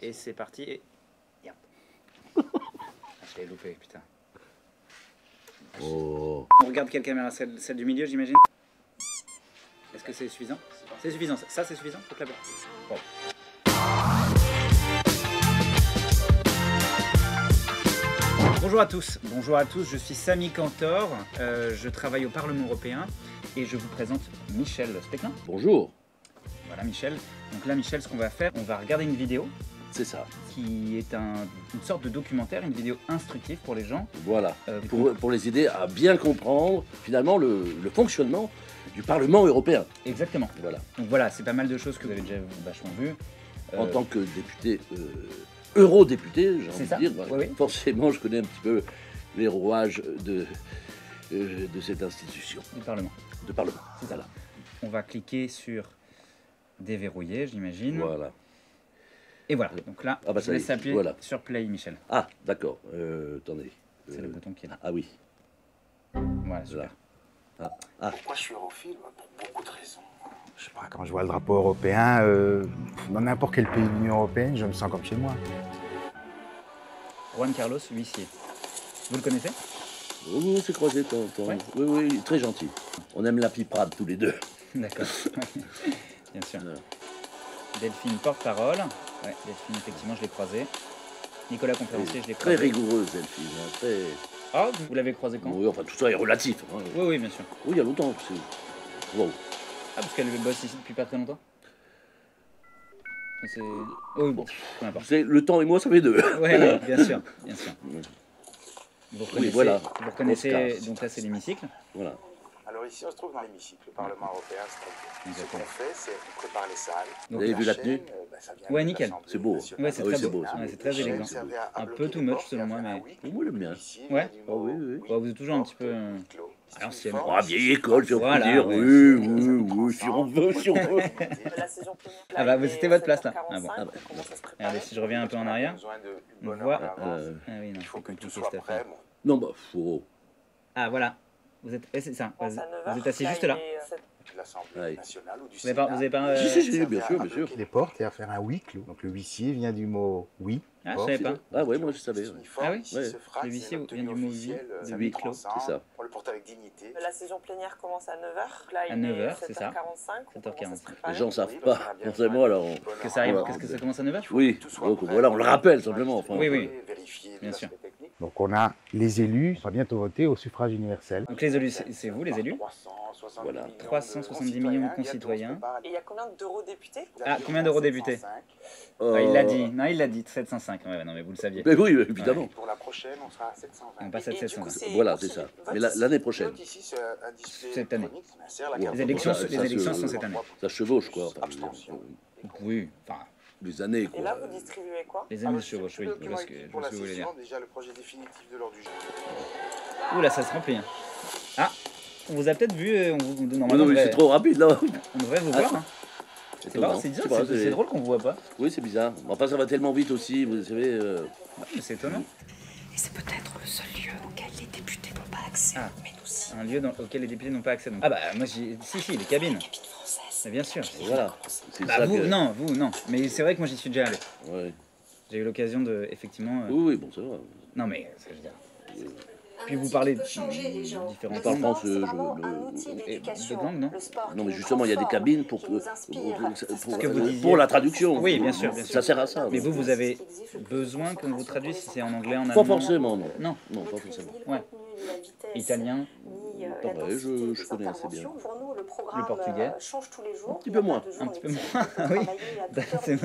Et c'est parti. Et... Merde. Je l'ai loupé, putain. Oh. On regarde quelle caméra? Celle du milieu, j'imagine. Est-ce que c'est suffisant? C'est suffisant. Ça, c'est suffisant? Faut que la... Bon. Bonjour à tous, je suis Samy Cantor, je travaille au Parlement européen et je vous présente Michel Specklin. Bonjour. Voilà Michel, donc là Michel, ce qu'on va faire, on va regarder une vidéo. C'est ça. Qui est une sorte de documentaire, une vidéo instructive pour les gens. Voilà, pour les aider à bien comprendre finalement le fonctionnement du Parlement européen. Exactement. Voilà. Donc voilà, c'est pas mal de choses que vous avez déjà vachement vues. En tant que député, eurodéputé, j'ai envie de dire, oui. Forcément je connais un petit peu les rouages de cette institution. Du Parlement. De Parlement, c'est ça. On va cliquer sur déverrouiller, j'imagine. Voilà. Et voilà, donc là, je laisse appuyer sur play, Michel. Ah, d'accord. Attendez. C'est le bouton qui est là. Ah oui. Voilà, super. Pourquoi je suis europhile? Pour beaucoup de raisons. Je sais pas, quand je vois le drapeau européen, dans n'importe quel pays de l'Union européenne, je me sens comme chez moi. Juan Carlos, huissier. Vous le connaissez? Oui, on s'est croisés de temps en temps. Ouais. Oui, très gentil. On aime la piperade tous les deux. D'accord. Bien sûr. Delphine porte-parole. Ouais, Delphine, effectivement, je l'ai croisé. Nicolas Conférencier, je l'ai croisé. Très rigoureuse, Delphine. Très... Ah, vous l'avez croisé quand? Oui, enfin, tout ça est relatif. Hein. Oui, bien sûr. Oui, il y a longtemps. Wow. Ah, parce qu'elle bosse ici depuis pas très longtemps? Oui, bon, peu importe. Le temps et moi, ça fait deux. Oui, bien sûr. Vous reconnaissez donc là, c'est l'hémicycle. Voilà. Alors ici, on se trouve dans l'hémicycle, le Parlement européen. Ce qu'on fait, c'est qu'on prépare les salles. Vous avez vu la tenue? Ouais, nickel. C'est beau. Ouais, c'est très beau. C'est très élégant. Un peu too much selon moi, mais... Moi, j'aime bien. Ouais. Oui. Bon, vous êtes toujours un petit peu à l'ancienne. Ah, vieille école, si on peut dire. Ouais. Oui, si on veut. Ah bah, c'était votre place, là. Ah bon. Regardez, si je reviens un peu en arrière, on voit... Ah oui, non, faut compliqué cette affaire. Non, bah, faut... Ah, voilà. Vous êtes... c'est ça. Vous êtes assis juste là. L'Assemblée nationale ou du Vous avez pas... Si, bien sûr. Les portes et à faire un huis clos. Donc le huissier vient du mot oui. Ah, je savais pas. Ah ouais, moi je savais. Ah oui, ouais. Le huissier vient du mot huis, de huis clos. C'est ça. On le porte avec dignité. La saison plénière commence à 9h. Là, À 9h, c'est ça. 7h45. Les gens ne savent pas, forcément, alors... Que ça arrive, qu'est-ce que ça commence à 9h? Oui, donc voilà, on le rappelle simplement. Enfin, oui, bien sûr. Donc on a les élus, on va bientôt voter au suffrage universel. Donc les élus, c'est vous les élus? Voilà. 370 millions de concitoyens. Et il y a combien d'eurodéputés? Ah, combien d'eurodéputés? Il l'a dit, non, il l'a dit, 705. Ouais, non, mais vous le saviez. Mais oui, évidemment. Pour la prochaine, on sera à 720. On passe à 720. Voilà, c'est ça. Mais l'année prochaine. Cette année. Les élections sont cette année. Ça chevauche, quoi. Oui, enfin... Les années, quoi. Et là, vous distribuez quoi? Les années chevauchent, oui. Je vois ce que vous voulez dire. Déjà le projet définitif de l'ordre du jour. Ouh là, ça se remplit. Ah, on vous a peut-être vu. Non, mais c'est trop rapide, là. On devrait vous voir. Hein. C'est bizarre, c'est drôle qu'on vous voit pas. Oui, c'est bizarre. Enfin, ça va tellement vite aussi, vous savez. C'est étonnant. Et c'est peut-être le seul lieu auquel les députés n'ont pas accès. Ah. Mais nous si. Un lieu auquel les députés n'ont pas accès. Donc. Ah bah moi si, les cabines. Mais bien sûr. Voilà. Bah vous, non. Mais c'est vrai que moi j'y suis déjà allé. Ouais. J'ai eu l'occasion de, effectivement... Oui, bon, ça va. Non mais, ça veut dire... Puis vous parlez de différentes parle langues. français, De langue, non? Non, mais justement, il y a des cabines pour la traduction. Oui, bien sûr. Ça sert à ça. Mais vous avez besoin qu'on vous traduise si c'est en anglais, en allemand? Pas forcément, non. Non, pas forcément. Ouais. Italien. Je connais assez bien. Le portugais. Change tous les jours. Un petit peu moins. Oui,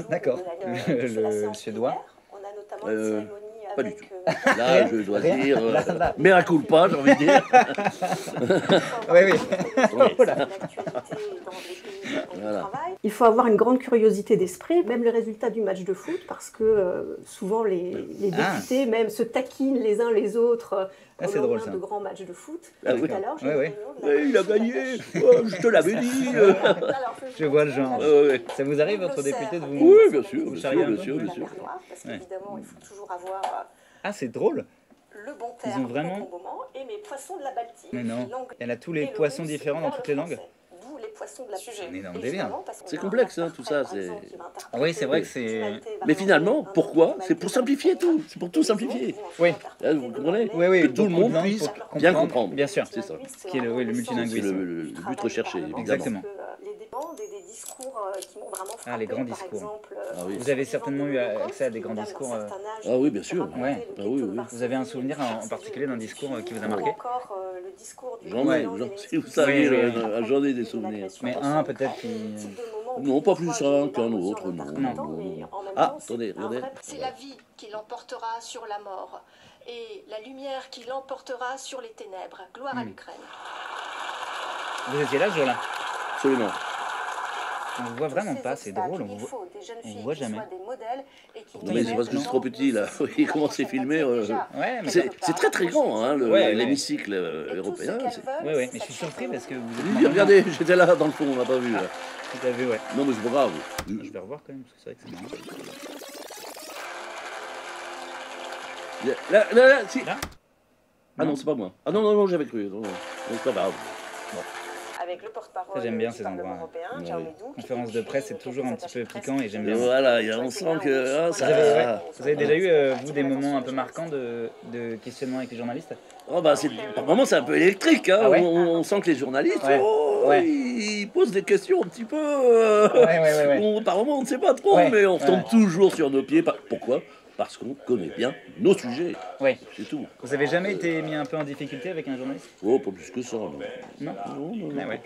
d'accord. Le suédois. On a notamment une cérémonie pas du avec, tout. Là, je dois dire, mea culpa, j'ai envie de dire. Voilà. Il faut avoir une grande curiosité d'esprit, même le résultat du match de foot, parce que souvent les députés même se taquinent les uns les autres c'est drôle, ça. de grands matchs de foot. Ah, tout oui. à l'heure, Il a gagné, je te l'avais dit. Je vois le genre. Ça vous arrive, votre député, de vous... Oui, bien sûr, vous bien charriez un sûr, peu? bien sûr. Parce qu'évidemment, il faut toujours avoir Ah, c'est drôle. le bon Ils terme ont vraiment... au bon moment, et mes poissons de la Baltique. Mais non, langue elle a tous les et le poissons russe différents dans vers toutes le les langues. français. D'où tous les poissons de la on est dans le délire. C'est complexe, hein, tout ça. Oui, c'est vrai que c'est... Mais finalement, pourquoi? C'est pour simplifier tout. C'est pour tout simplifier. Oui. Vous comprenez? Oui, que tout le monde puisse bien comprendre. Bien sûr. C'est ça. Ce qui est le multilinguisme. C'est le but recherché, évidemment. Exactement. Les demandes et des discours qui m'ont vraiment frappé. Ah, les grands discours. Exemple, Vous avez certainement eu accès à des grands discours. Ah oui, bien sûr. Ouais. Ah oui, oui. Vous avez un souvenir en particulier d'un discours qui vous a marqué? le discours du Si vous savez, j'en ai des souvenirs. Mais un peut-être qui... Non, pas plus un qu'un autre, non. Ah, attendez, regardez. C'est la vie qui l'emportera sur la mort et la lumière qui l'emportera sur les ténèbres. Gloire à l'Ukraine. Vous étiez là ce jour-là? Absolument. On ne voit vraiment pas, c'est drôle, on ne voit jamais. Non mais c'est parce que c'est trop petit là, comment c'est filmé. Ouais, mais c'est très très grand, hein, l'hémicycle européen. Oui, oui, mais je suis surpris parce que vous Oui, regardez, j'étais là dans le fond, on n'a pas vu. Là. Tout à fait, ouais. Non mais c'est pas grave. Je vais revoir quand même, parce que c'est vrai que c'est marrant. Là, si. Là Ah non, c'est pas moi. Ah non, j'avais cru. Non, c'est pas grave. Bon. Avec le porte-parole Ça, j'aime bien ces endroits. Conférence de presse, c'est toujours un petit peu piquant et j'aime bien. Voilà, on sent que ça... Vous avez déjà eu, vous, des moments un peu marquants de questionnement avec les journalistes? Oh bah par moments c'est un peu électrique, hein. Ah ouais, on sent que les journalistes, ils posent des questions un petit peu... Par moments on ne sait pas trop, mais on tombe toujours sur nos pieds. Pourquoi? Parce qu'on connaît bien nos sujets. Oui. C'est tout. Vous avez jamais été mis un peu en difficulté avec un journaliste? Oh, pas plus que ça, non. Non. Ouais.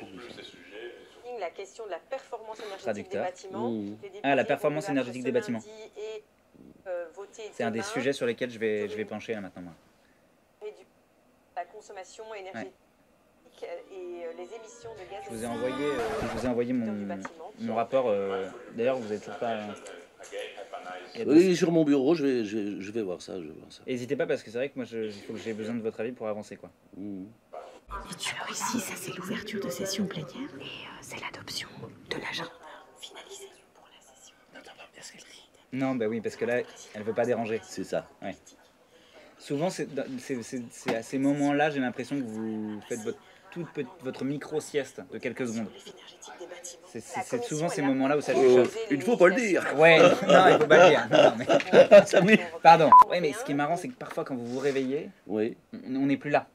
La question de la performance énergétique des bâtiments. Ah, la performance énergétique des bâtiments. C'est un des sujets sur lesquels je vais pencher là maintenant. Moi. La consommation énergétique et les émissions de gaz. Je vous ai envoyé mon rapport. D'ailleurs, vous n'avez toujours pas... Oui, sur mon bureau, je vais voir ça. N'hésitez pas parce que c'est vrai que moi, il faut que j'ai besoin de votre avis pour avancer, quoi. Et tu vois ici, ça c'est l'ouverture de session plénière et c'est l'adoption de l'agenda finalisé pour la session. Non, bah oui, parce que là, elle veut pas déranger. C'est ça. Ouais. Souvent, c'est à ces moments-là, j'ai l'impression que vous faites votre micro-sieste de quelques secondes. C'est souvent ces moments-là où ça chuchote. Il ne faut pas le dire. Ouais, non, il faut pas le dire. Non, mais... Pardon. Ouais, mais ce qui est marrant, c'est que parfois, quand vous vous réveillez, on n'est plus là.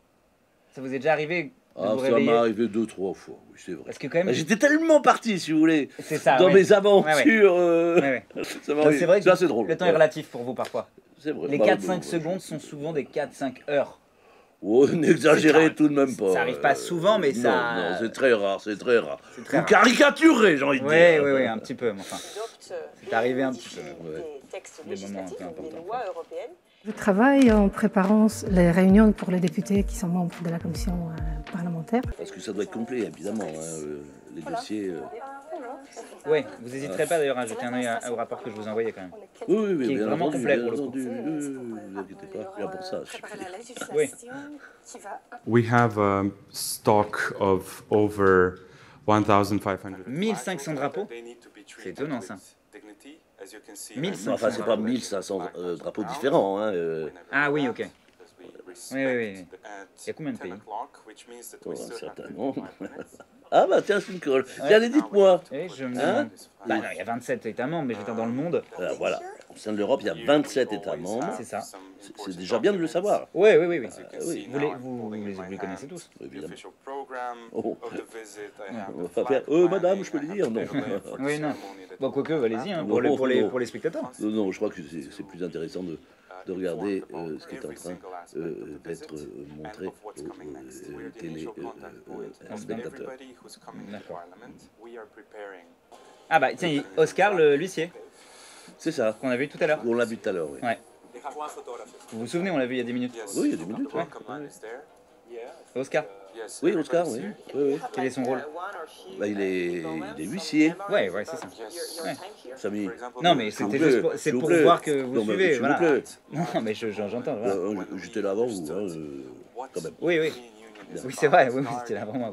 Ça vous est déjà arrivé de vous réveiller? Ça m'est arrivé 2-3 fois, oui, c'est vrai. Parce que quand même... J'étais tellement parti, si vous voulez, ça, dans mes aventures. C'est vrai que c'est drôle. Le temps est relatif pour vous, parfois. C'est vrai. Les 4-5 secondes sont souvent des 4-5 heures. Oh, n'exagérez tout de même pas. Ça arrive pas souvent, mais ça... Non, c'est très rare, c'est très rare. Vous caricaturez, j'ai envie de dire. Oui, un petit peu, mais enfin. C'est arrivé un petit peu. Des moments un peu importants. Je travaille en préparant les réunions pour les députés qui sont membres de la commission parlementaire. Parce que ça doit être complet, évidemment, les dossiers... Oui, vous n'hésiterez pas d'ailleurs à jeter un œil au rapport que je vous envoyais quand même. Oui, qui est bien vraiment entendu, complet bien pour le coup. entendu. Ne vous inquiétez pas, il y a pour ça. Oui. We have a stock of over 1,500. 1500 drapeaux? C'est étonnant ça. 1500. Enfin, c'est pas 1500 drapeaux différents. Hein, Ah oui, ok. Oui. Il y a combien de pays? Un certain nombre. Ah bah tiens, c'est une colle. Allez, dites-moi. Je me demande. Bah non, il y a 27 États membres, mais je veux dire dans le monde. Voilà. Au sein de l'Europe, il y a 27 États membres. C'est ça. C'est déjà bien de le savoir. Oui. Oui. Vous les connaissez tous. Évidemment. On va pas faire madame, je peux le dire? Non. Oui, non. Bon, quoique, allez-y, hein, pour les spectateurs. Non, je crois que c'est plus intéressant de regarder ce qui est en train d'être montré aux téléspectateurs. D'accord. Ah bah tiens, Oscar l'huissier. C'est ça. Qu'on a vu tout à l'heure. On l'a vu tout à l'heure, oui. Ouais. Vous vous souvenez, on l'a vu il y a 10 minutes. Oui, il y a 10 minutes, oui. Oscar. Oui, Oscar, oui. Quel est son rôle? Bah, il est huissier. Ouais, c'est ça. Ouais. Samy. Non, mais c'était juste pour voir que vous suivez. Voilà. Non, mais j'entends. Voilà. J'étais là avant vous, quand même. Oui, c'est vrai, oui, c'était là avant moi.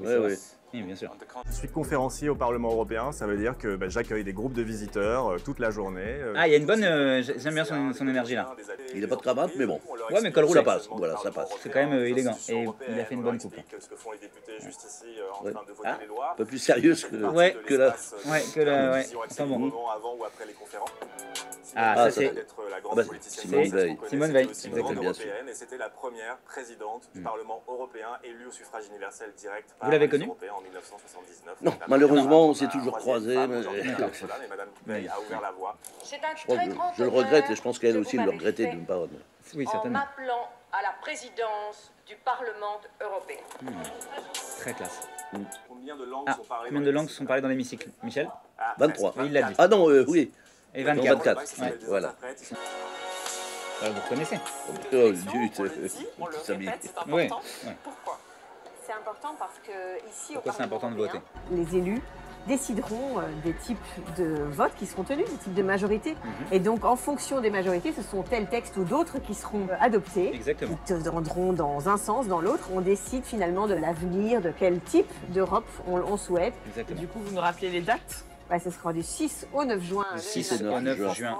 Oui, bien sûr. Je suis conférencier au Parlement européen, ça veut dire que j'accueille des groupes de visiteurs toute la journée. Ah, il y a une bonne... j'aime bien son énergie là. Il n'a pas de cravate, mais bon. Ouais, mais col roulé. Ça passe, voilà, ça passe. C'est quand même élégant. Et il a fait une bonne coupe. Ouais. Ah, un peu plus sérieuse que, ouais. que là. Ouais, que là, ouais. Enfin bon. Ah, ça c'est Simone Veil. Simone Veil, exactement. Bien sûr. Et c'était la première présidente du Parlement européen élue au suffrage universel direct par Vous l'avez connue en 1979. Non, malheureusement, on s'est toujours croisés. Mais... Je le regrette et je pense qu'elle aussi le regrettait de ne pas. Oui, en certainement. m'appelant à la présidence du Parlement européen. Très classe. Combien de langues sont parlées dans l'hémicycle, Michel? 23. Oui, il l'a dit. Ah non, oui. Et 24. 24. Ouais. Voilà. Vous reconnaissez? Oh, zut, Oui. Pourquoi? C'est important parce que ici, pourquoi c'est important de voter? Les élus décideront des types de votes qui seront tenus, des types de majorités. Et donc, en fonction des majorités, ce sont tels textes ou d'autres qui seront adoptés. Exactement. Qui te rendront dans un sens, dans l'autre. On décide finalement de l'avenir, de quel type d'Europe on souhaite. Exactement. Du coup, vous nous rappelez les dates? Bah, ce sera du 6 au 9 juin. Du 6 au 9 juin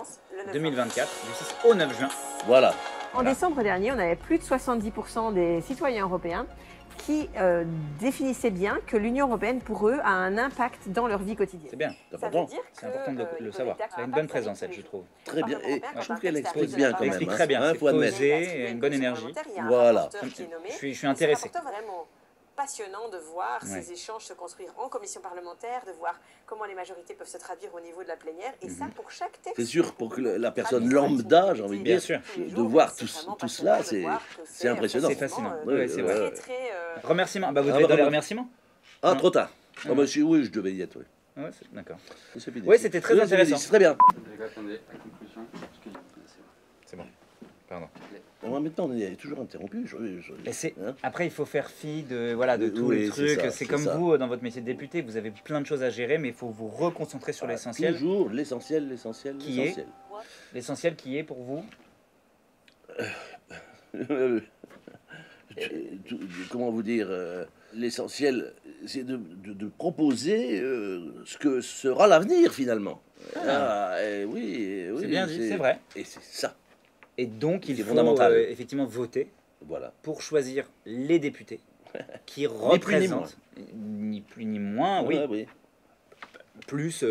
2024. Du 6 au 9 juin. Voilà. En décembre dernier, on avait plus de 70% des citoyens européens qui définissaient bien que l'Union européenne, pour eux, a un impact dans leur vie quotidienne. C'est bien, c'est important. C'est important de le savoir. Elle a une bonne présence, elle, je trouve. Très bien. Et je trouve qu'elle explique bien quand même. Elle explique très bien. C'est posé, une bonne énergie. Voilà. Je suis intéressé. Passionnant de voir ces échanges se construire en commission parlementaire, de voir comment les majorités peuvent se traduire au niveau de la plénière, et ça pour chaque texte. C'est sûr, pour que la personne lambda, j'ai envie de dire, de voir tout cela, c'est impressionnant. C'est fascinant, oui, c'est vrai. Remerciements, bah vous devez dans les remerciements. Ah, trop tard. Ah bah oui, je devais y être, oui. Ouais, d'accord. Oui, c'était très intéressant. C'est très bien. C'est bon. Pardon. Maintenant, on est toujours interrompu. Après, il faut faire fi de tous les trucs. C'est comme vous, dans votre métier de député, vous avez plein de choses à gérer, mais il faut vous reconcentrer sur l'essentiel. Toujours l'essentiel. L'essentiel qui est pour vous comment vous dire, l'essentiel, c'est de proposer ce que sera l'avenir, finalement. Oui, c'est bien dit, c'est vrai. Et c'est ça. Et donc, il faut effectivement voter pour choisir les députés qui représentent, ni plus ni moins, oui. Plus,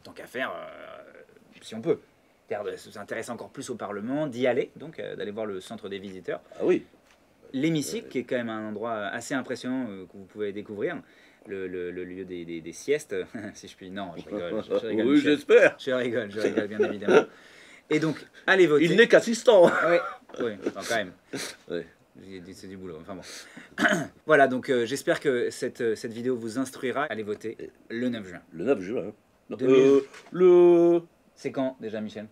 tant qu'à faire, si on peut, s'intéresser encore plus au Parlement, d'y aller, donc d'aller voir le centre des visiteurs. Ah oui. L'hémicycle, qui est quand même un endroit assez impressionnant que vous pouvez découvrir. Le lieu des siestes, si je puis... Non, je rigole. Je rigole oui, j'espère. Je rigole, bien évidemment. Et donc, allez voter. Il n'est qu'assistant. Oui, enfin, quand même. C'est du boulot. Enfin bon. Voilà, donc j'espère que cette vidéo vous instruira. Allez voter le 9 juin. Le 9 juin. C'est quand déjà, Michel?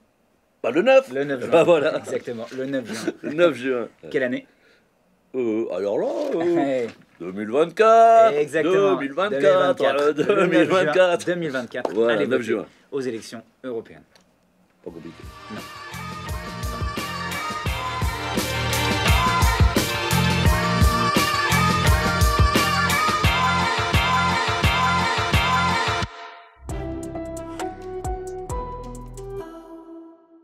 Bah, le 9. Le 9 juin. Bah, voilà. Exactement, le 9 juin. Le 9 juin. Quelle année? Alors là, 2024. Exactement. 2024. 2024. Voilà, allez 9 voter juin. aux élections européennes. Pas compliqué. Non.